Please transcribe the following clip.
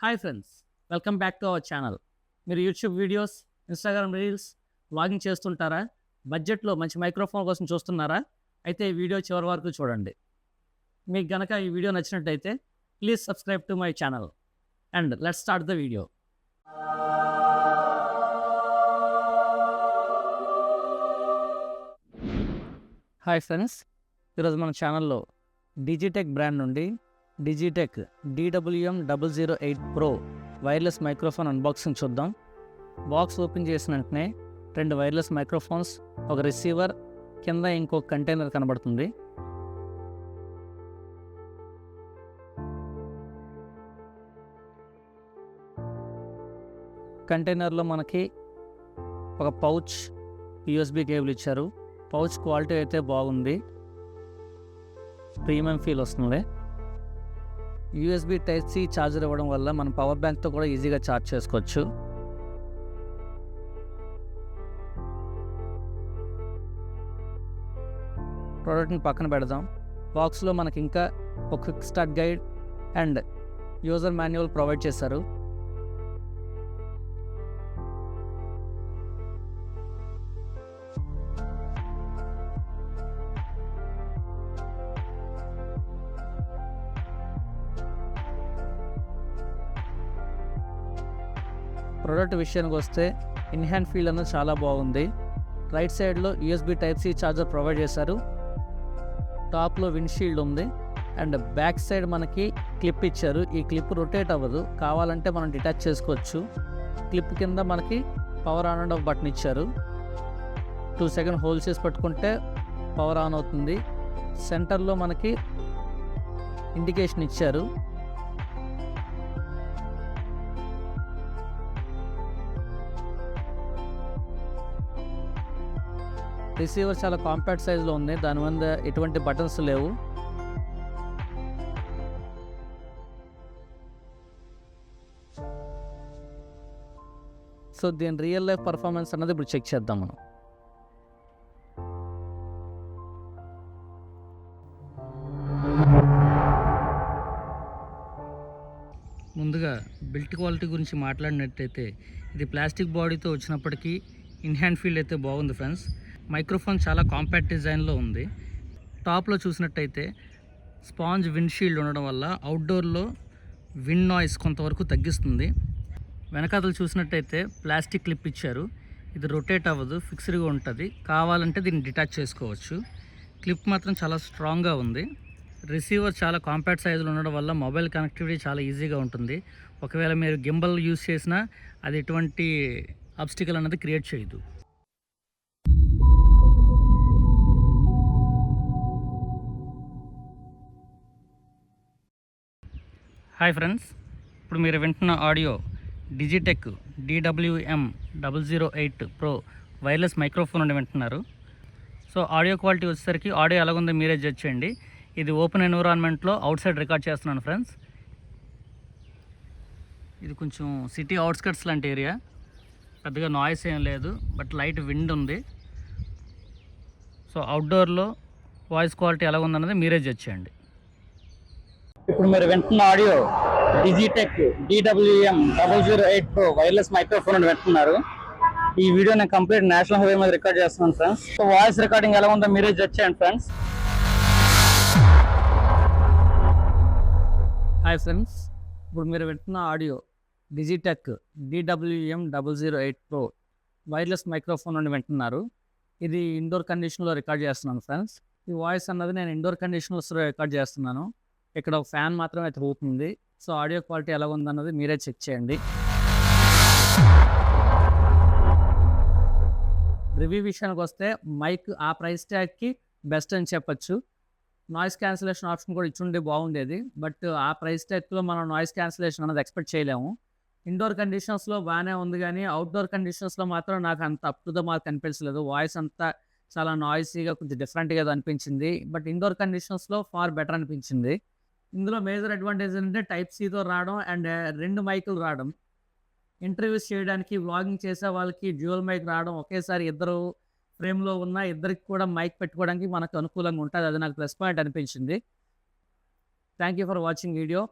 Hi friends, welcome back to our channel. మీరు YouTube videos, Instagram reels, vlogging చేస్తుంటారా? బడ్జెట్లో మంచి మైక్రోఫోన్ కోసం చూస్తున్నారా? అయితే ఈ వీడియో చివరి వరకు చూడండి. మీకు గనక ఈ వీడియో నచ్చినట్టయితే please subscribe to my channel and let's start the video. Hi friends, ఈరోజు మన ఛానల్లో డిజిటెక్ బ్రాండ్ నుండి Digitek DWM008 Pro wireless microphone unboxing చూద్దాం. బాక్స్ ఓపెన్ చేసిన వెంటనే 2 వైర్లెస్ మైక్రోఫోన్స్, ఒక రిసీవర్, కింద ఇంకో కంటైనర్ కనబడుతుంది. కంటైనర్లో మనకి ఒక పౌచ్, USB కేబుల్ ఇచ్చారు. పౌచ్ క్వాలిటీ అయితే బాగుంది, ప్రీమియం ఫీల్ వస్తుంది. USB Type-C ఛార్జర్ ఇవ్వడం వల్ల మనం పవర్ బ్యాంక్తో కూడా ఈజీగా ఛార్జ్ చేసుకోవచ్చు. ప్రోడక్ట్ని పక్కన పెడదాం. బాక్స్లో మనకి ఇంకా ఒక quick start guide and user manual provide చేశారు. ప్రోడక్ట్ విషయానికి వస్తే ఇన్హ్యాండ్ ఫీల్ అనేది చాలా బాగుంది. రైట్ సైడ్లో USB Type-C ఛార్జర్ ప్రొవైడ్ చేశారు. టాప్లో విండ్షీల్డ్ ఉంది అండ్ బ్యాక్ సైడ్ మనకి క్లిప్ ఇచ్చారు. ఈ క్లిప్ రొటేట్ అవ్వదు, కావాలంటే మనం డిటాచ్ చేసుకోవచ్చు. క్లిప్ కింద మనకి power on and of button ఇచ్చారు. 2 సెకండ్ హోల్డ్ చేసి పట్టుకుంటే పవర్ ఆన్ అవుతుంది. సెంటర్లో మనకి ఇండికేషన్ ఇచ్చారు. రిసీవర్ చాలా కాంపాక్ట్ సైజులో ఉంది, దాని మీద ఎటువంటి బటన్స్ లేవు. సో దీని రియల్ లైఫ్ పర్ఫార్మెన్స్ అన్నది ఇప్పుడు చెక్ చేద్దాం మనం. ముందుగా బిల్ట్ క్వాలిటీ గురించి మాట్లాడినట్టయితే ఇది ప్లాస్టిక్ బాడీతో వచ్చినప్పటికీ ఇన్హ్యాండ్ ఫీల్డ్ అయితే బాగుంది ఫ్రెండ్స్. మైక్రోఫోన్ చాలా కాంపాక్ట్ డిజైన్లో ఉంది. టాప్లో చూసినట్టయితే స్పాంజ్ విండ్షీల్డ్ ఉండడం వల్ల అవుట్డోర్లో విండ్ నాయిస్ కొంతవరకు తగ్గిస్తుంది. వెనకాతలు చూసినట్టయితే ప్లాస్టిక్ క్లిప్ ఇచ్చారు. ఇది రొటేట్ అవ్వదు, ఫిక్స్డ్గా ఉంటుంది. కావాలంటే దీన్ని డిటాచ్ చేసుకోవచ్చు. క్లిప్ మాత్రం చాలా స్ట్రాంగ్గా ఉంది. రిసీవర్ చాలా కాంపాక్ట్ సైజులో ఉండడం వల్ల మొబైల్ కనెక్టివిటీ చాలా ఈజీగా ఉంటుంది. ఒకవేళ మీరు గింబల్ యూస్ చేసినా అది ఎటువంటి ఆబ్స్టికల్ అనేది క్రియేట్ చేయదు. హాయ్ ఫ్రెండ్స్, ఇప్పుడు మీరు వింటున్న audio Digitek DWM008 Pro wireless microphone నుండి వింటున్నారు. సో ఆడియో క్వాలిటీ వచ్చేసరికి ఆడియో ఎలాగుందో మీరే జడ్జ్ చేయండి. ఇది ఓపెన్ ఎన్విరాన్మెంట్లో అవుట్ సైడ్ రికార్డ్ చేస్తున్నాను ఫ్రెండ్స్. ఇది కొంచెం సిటీ అవుట్స్కట్స్ లాంటి ఏరియా, పెద్దగా నాయిస్ ఏం లేదు, బట్ లైట్ విండ్ ఉంది. సో అవుట్డోర్లో వాయిస్ క్వాలిటీ ఎలా ఉందన్నది మీరే జడ్జ్ చేయండి. ఇప్పుడు మీరు వింటున్న audio Digitek DWM008 Pro wireless microphone వింటున్నారు. ఈ వీడియో నేను కంప్లీట్ నేషనల్ హైవే మీద రికార్డ్ చేస్తున్నాను ఫ్రెండ్స్. సో వాయిస్ రికార్డింగ్ ఎలా ఉందో మీరే జడ్జ్ చేయండి ఫ్రెండ్స్. హాయ్ ఫ్రెండ్స్, ఇప్పుడు మీరు వింటున్న audio Digitek DWM008 Pro wireless microphone నుండి వింటున్నారు. ఇది ఇండోర్ కండిషన్లో రికార్డ్ చేస్తున్నాను ఫ్రెండ్స్. ఈ వాయిస్ అన్నది నేను ఇండోర్ కండిషన్స్లో రికార్డ్ చేస్తున్నాను. ఇక్కడ ఒక ఫ్యాన్ మాత్రమే తిరుగుతుంది. సో ఆడియో క్వాలిటీ ఎలా ఉందన్నది మీరే చెక్ చేయండి. రివ్యూ విషయానికి వస్తే మైక్ ఆ ప్రైస్ ట్యాగ్కి బెస్ట్ అని చెప్పచ్చు. నాయిస్ క్యాన్సిలేషన్ ఆప్షన్ కూడా ఇచ్చుండే బాగుండేది, బట్ ఆ ప్రైస్ ట్యాగ్లో మనం నాయిస్ క్యాన్సిలేషన్ అనేది ఎక్స్పెక్ట్ చేయలేము. ఇండోర్ కండిషన్స్లో బాగానే ఉంది, కానీ అవుట్డోర్ కండిషన్స్లో మాత్రం నాకు అంత అప్ టు ద మార్క్ అనిపించలేదు. వాయిస్ అంతా చాలా నాయిసీగా, కొంచెం డిఫరెంట్గా అనిపించింది. బట్ ఇండోర్ కండిషన్స్లో ఫార్ బెటర్ అనిపించింది. ఇందులో మేజర్ అడ్వాంటేజ్ ఏంటంటే Type-Cతో రావడం అండ్ 2 మైకులు రావడం. ఇంటర్వ్యూస్ చేయడానికి, వ్లాగింగ్ చేసే వాళ్ళకి డ్యూయల్ మైక్ రావడం, ఒకేసారి ఇద్దరు ఫ్రేమ్లో ఉన్న ఇద్దరికి కూడా మైక్ పెట్టుకోవడానికి మనకు అనుకూలంగా ఉంటుంది. అది నాకు ప్లస్ పాయింట్ అనిపించింది. Thank you for watching video.